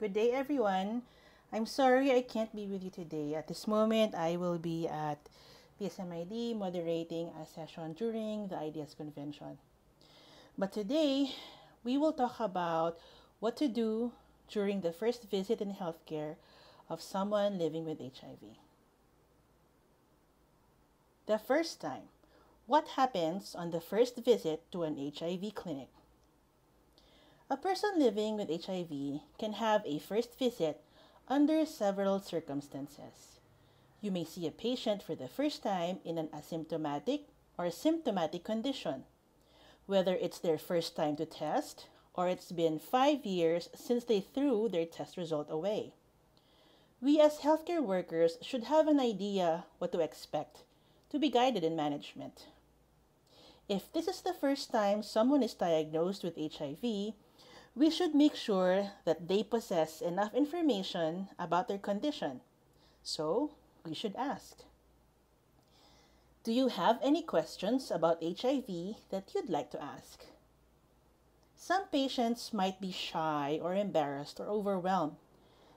Good day, everyone. I'm sorry I can't be with you today. At this moment, I will be at PSMID moderating a session during the IDS convention. But today, we will talk about what to do during the first visit in healthcare of someone living with HIV. The first time. What happens on the first visit to an HIV clinic? A person living with HIV can have a first visit under several circumstances. You may see a patient for the first time in an asymptomatic or symptomatic condition, whether it's their first time to test or it's been 5 years since they threw their test result away. We as healthcare workers should have an idea what to expect to be guided in management. If this is the first time someone is diagnosed with HIV, we should make sure that they possess enough information about their condition. So, we should ask, do you have any questions about HIV that you'd like to ask? Some patients might be shy or embarrassed or overwhelmed.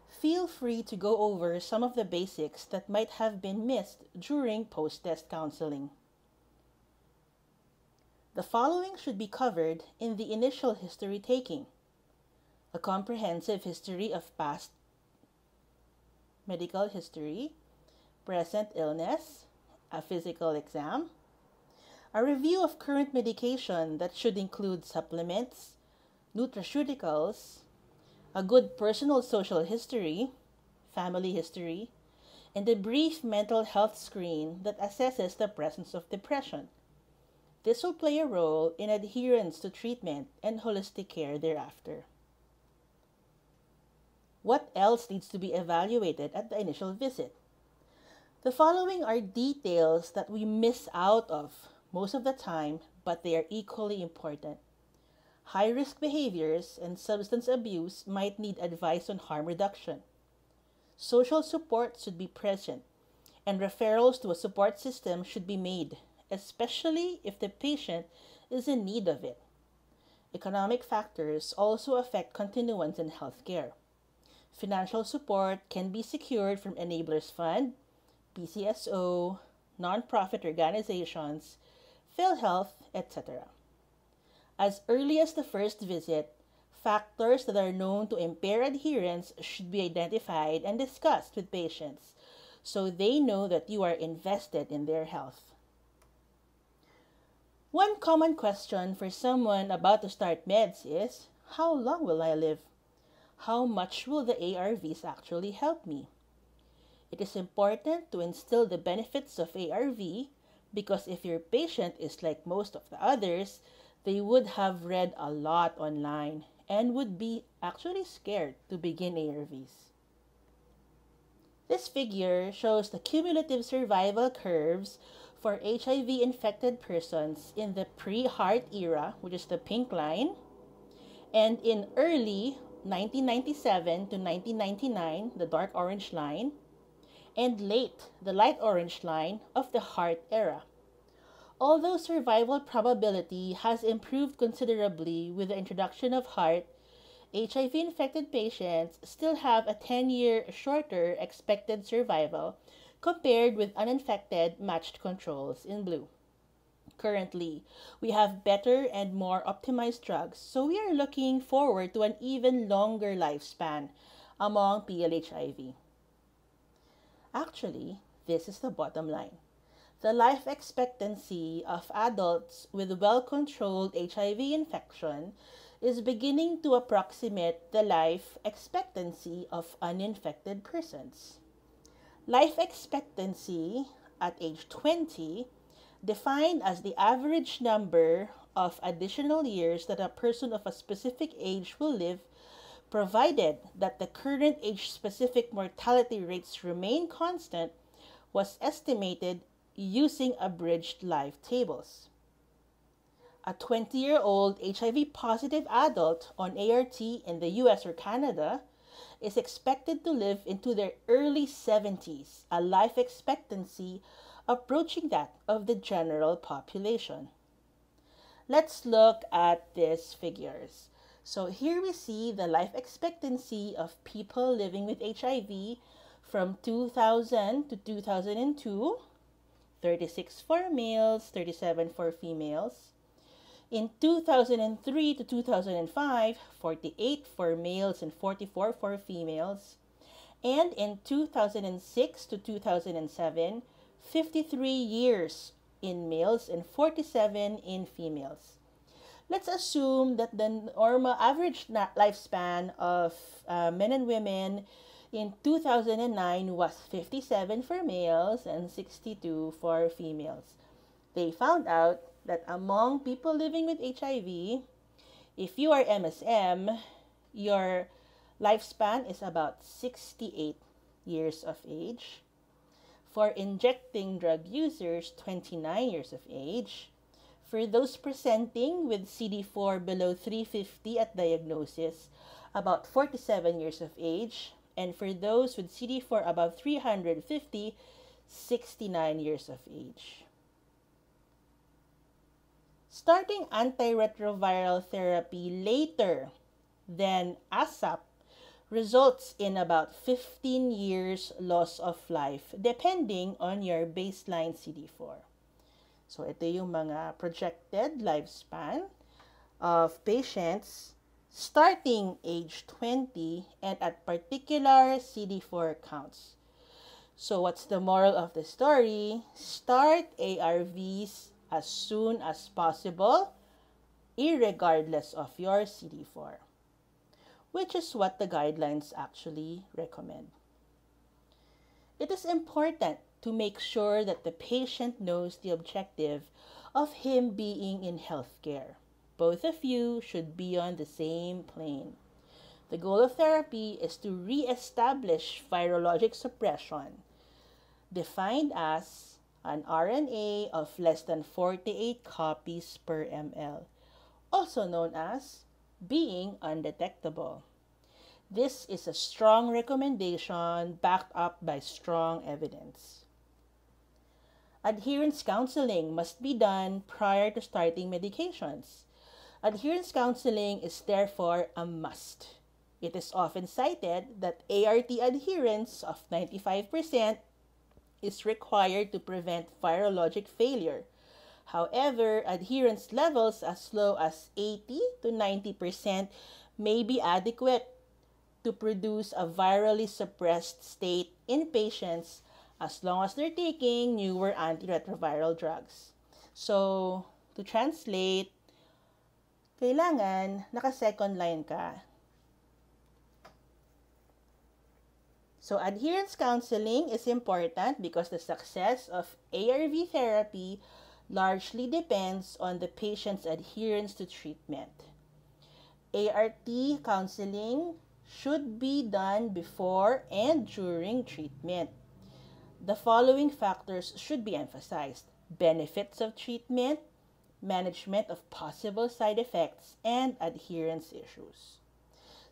Feel free to go over some of the basics that might have been missed during post-test counseling. The following should be covered in the initial history taking: a comprehensive history of past medical history, present illness, a physical exam, a review of current medication that should include supplements, nutraceuticals, a good personal social history, family history, and a brief mental health screen that assesses the presence of depression. This will play a role in adherence to treatment and holistic care thereafter. What else needs to be evaluated at the initial visit? The following are details that we miss out of most of the time, but they are equally important. High-risk behaviors and substance abuse might need advice on harm reduction. Social support should be present, and referrals to a support system should be made, especially if the patient is in need of it. Economic factors also affect continuance in healthcare. Financial support can be secured from Enablers Fund, PCSO, nonprofit organizations, PhilHealth, etc. As early as the first visit, factors that are known to impair adherence should be identified and discussed with patients so they know that you are invested in their health. One common question for someone about to start meds is, how long will I live? How much will the ARVs actually help me? It is important to instill the benefits of ARV because if your patient is like most of the others, they would have read a lot online and would be actually scared to begin ARVs. This figure shows the cumulative survival curves for HIV-infected persons in the pre-HART era, which is the pink line, and in early 1997 to 1999, the dark orange line, and late, the light orange line of the HART era. Although survival probability has improved considerably with the introduction of HART, HIV-infected patients still have a 10-year shorter expected survival compared with uninfected matched controls in blue. Currently, we have better and more optimized drugs, so we are looking forward to an even longer lifespan among PLHIV. Actually, this is the bottom line. The life expectancy of adults with well-controlled HIV infection is beginning to approximate the life expectancy of uninfected persons. Life expectancy at age 20, defined as the average number of additional years that a person of a specific age will live, provided that the current age-specific mortality rates remain constant, was estimated using abridged life tables. A 20-year-old HIV-positive adult on ART in the US or Canada is expected to live into their early 70s, a life expectancy approaching that of the general population. Let's look at these figures. So here we see the life expectancy of people living with HIV from 2000 to 2002, 36 for males, 37 for females. In 2003 to 2005, 48 for males and 44 for females. And in 2006 to 2007, 53 years in males and 47 in females. Let's assume that the normal average lifespan of men and women in 2009 was 57 for males and 62 for females. They found out that among people living with HIV, if you are MSM, your lifespan is about 68 years of age. For injecting drug users, 29 years of age. For those presenting with CD4 below 350 at diagnosis, about 47 years of age. And for those with CD4 above 350, 69 years of age. Starting antiretroviral therapy later than ASAP results in about 15 years loss of life depending on your baseline CD4. So ito yung mga projected lifespan of patients starting age 20 and at particular CD4 counts. So what's the moral of the story? Start ARVs as soon as possible, irregardless of your CD4, which is what the guidelines actually recommend. It is important to make sure that the patient knows the objective of him being in healthcare. Both of you should be on the same plane. The goal of therapy is to re-establish virologic suppression, defined as an RNA of less than 48 copies per ml, also known as being undetectable. This is a strong recommendation backed up by strong evidence. Adherence counseling must be done prior to starting medications. Adherence counseling is therefore a must. It is often cited that ART adherence of 95% is required to prevent virologic failure. However, adherence levels as low as 80 to 90% may be adequate to produce a virally suppressed state in patients as long as they're taking newer antiretroviral drugs. So, to translate, kailangan naka-second line ka. So, adherence counseling is important because the success of ARV therapy largely depends on the patient's adherence to treatment. ART counseling should be done before and during treatment. The following factors should be emphasized: benefits of treatment, management of possible side effects, and adherence issues.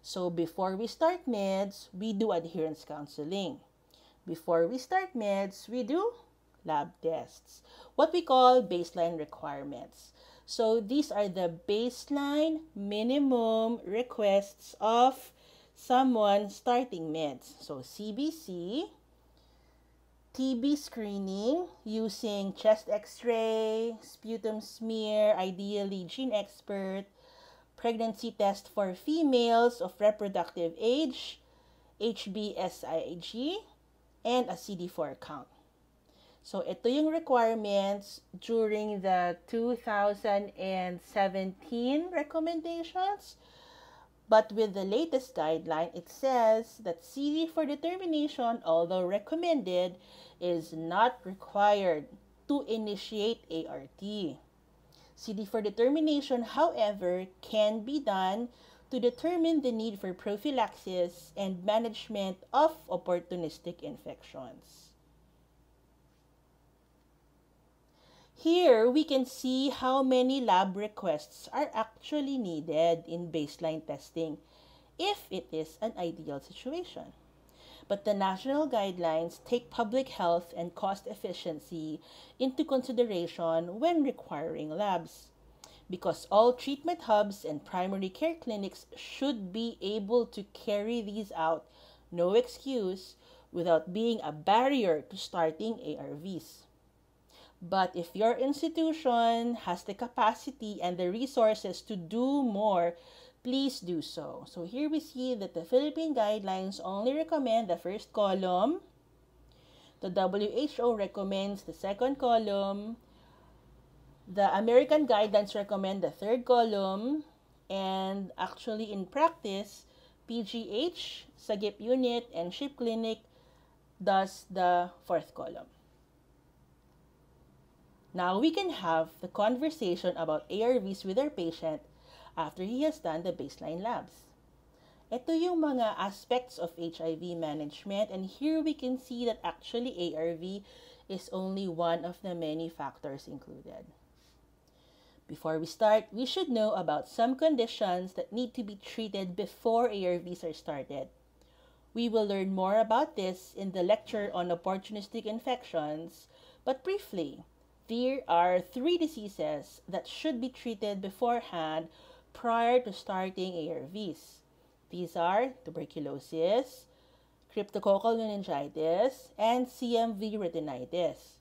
So before we start meds, we do adherence counseling. Before we start meds, we do lab tests, what we call baseline requirements. So these are the baseline minimum requests of someone starting meds. So CBC, TB screening using chest x-ray, sputum smear, ideally gene expert, pregnancy test for females of reproductive age, HBsIg, and a CD4 count. So ito yung requirements during the 2017 recommendations. But with the latest guideline, it says that CD4 determination, although recommended, is not required to initiate ART. CD4 determination, however, can be done to determine the need for prophylaxis and management of opportunistic infections. Here, we can see how many lab requests are actually needed in baseline testing if it is an ideal situation. But the national guidelines take public health and cost efficiency into consideration when requiring labs. because all treatment hubs and primary care clinics should be able to carry these out, no excuse, without being a barrier to starting ARVs. But if your institution has the capacity and the resources to do more, please do so. So here we see that the Philippine guidelines only recommend the first column. The WHO recommends the second column. The American guidelines recommend the third column. And actually in practice, PGH, Sagip Unit, and SHIP Clinic does the fourth column. Now we can have the conversation about ARVs with our patient after he has done the baseline labs. Ito yung mga aspects of HIV management, and here we can see that actually ARV is only one of the many factors included. Before we start, we should know about some conditions that need to be treated before ARVs are started. We will learn more about this in the lecture on opportunistic infections, but briefly, there are 3 diseases that should be treated beforehand prior to starting ARVs. These are tuberculosis, cryptococcal meningitis, and CMV retinitis.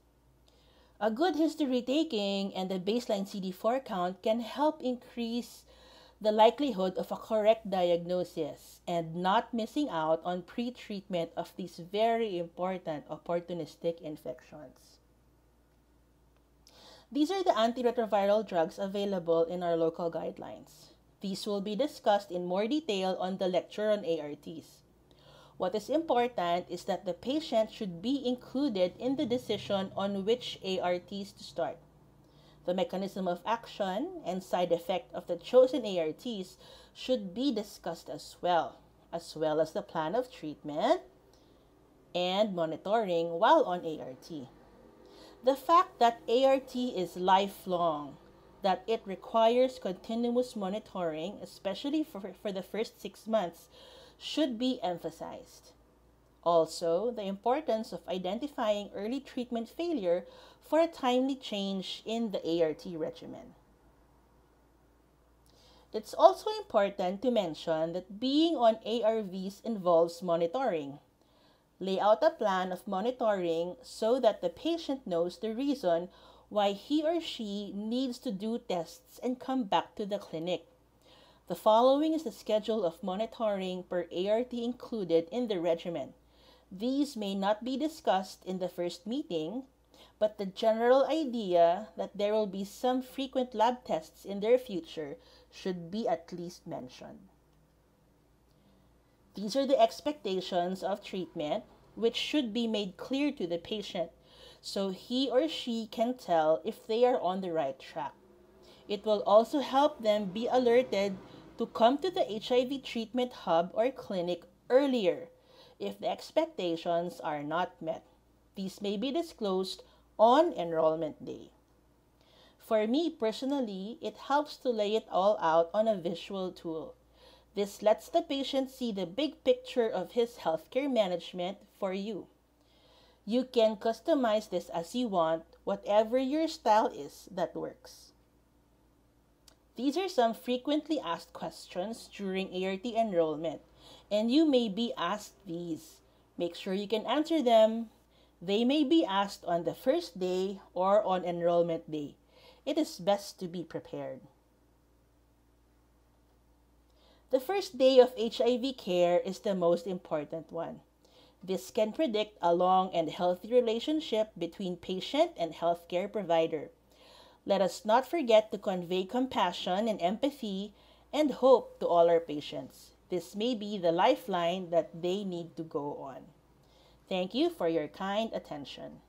A good history taking and the baseline CD4 count can help increase the likelihood of a correct diagnosis and not missing out on pre-treatment of these very important opportunistic infections. These are the antiretroviral drugs available in our local guidelines. These will be discussed in more detail on the lecture on ARTs. What is important is that the patient should be included in the decision on which ARTs to start. The mechanism of action and side effect of the chosen ARTs should be discussed as well as the plan of treatment and monitoring while on ART. The fact that ART is lifelong, that it requires continuous monitoring, especially for the first 6 months, should be emphasized. Also, the importance of identifying early treatment failure for a timely change in the ART regimen. It's also important to mention that being on ARVs involves monitoring. Lay out a plan of monitoring so that the patient knows the reason why he or she needs to do tests and come back to the clinic. The following is the schedule of monitoring per ART included in the regimen. These may not be discussed in the first meeting, but the general idea that there will be some frequent lab tests in their future should be at least mentioned. These are the expectations of treatment, which should be made clear to the patient so he or she can tell if they are on the right track. It will also help them be alerted to come to the HIV treatment hub or clinic earlier if the expectations are not met. These may be disclosed on enrollment day. For me personally, it helps to lay it all out on a visual tool. This lets the patient see the big picture of his healthcare management for you. You can customize this as you want, whatever your style is that works. These are some frequently asked questions during ART enrollment, and you may be asked these. Make sure you can answer them. They may be asked on the first day or on enrollment day. It is best to be prepared. The first day of HIV care is the most important one. This can predict a long and healthy relationship between patient and healthcare provider. Let us not forget to convey compassion and empathy and hope to all our patients. This may be the lifeline that they need to go on. Thank you for your kind attention.